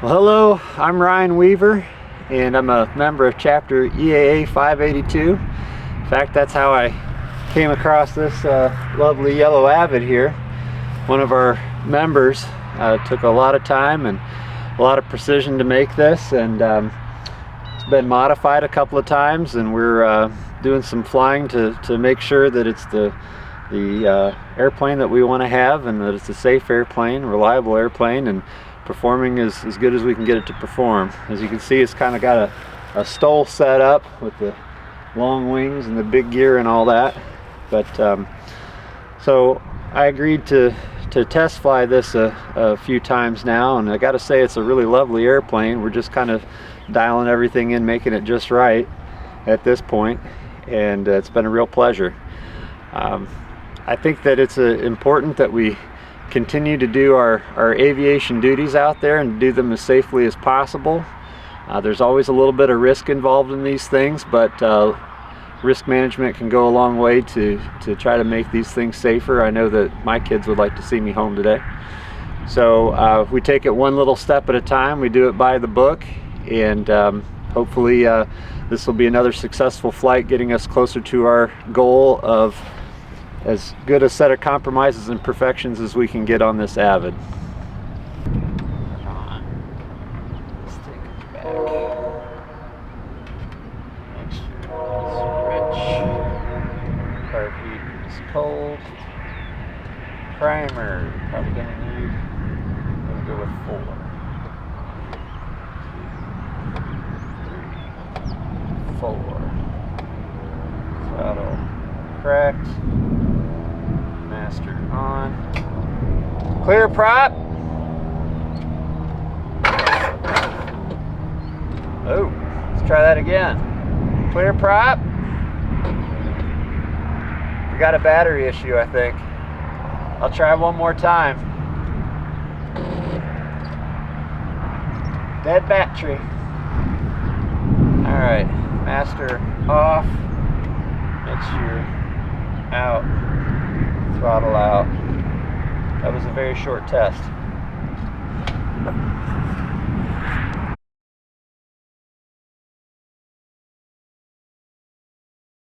Well, hello, I'm Ryan Weaver, and I'm a member of Chapter EAA 582. In fact, that's how I came across this lovely yellow Avid here. One of our members took a lot of time and a lot of precision to make this, and it's been modified a couple of times, and we're doing some flying to make sure that it's the airplane that we want to have, and that it's a safe airplane, reliable airplane, and performing as good as we can get it to perform. As you can see, it's kind of got a stole set up with the long wings and the big gear and all that. But so I agreed to test fly this a few times now, and I got to say it's a really lovely airplane. We're just kind of dialing everything in, making it just right at this point, and it's been a real pleasure. I think that it's important that we continue to do our aviation duties out there and do them as safely as possible. There's always a little bit of risk involved in these things, but risk management can go a long way to try to make these things safer. I know that my kids would like to see me home today. So we take it one little step at a time. We do it by the book, and hopefully this will be another successful flight, getting us closer to our goal of as good a set of compromises and perfections as we can get on this Avid. Let's take it back. Make sure it's rich. Carb heat is cold. Primer, probably gonna need, we'll go with 4. 4. Throttle cracked. Master on. Clear prop. Oh, let's try that again. Clear prop. We got a battery issue, I think. I'll try one more time. Dead battery. All right, master off. Make sure out. Throttle out. That was a very short test.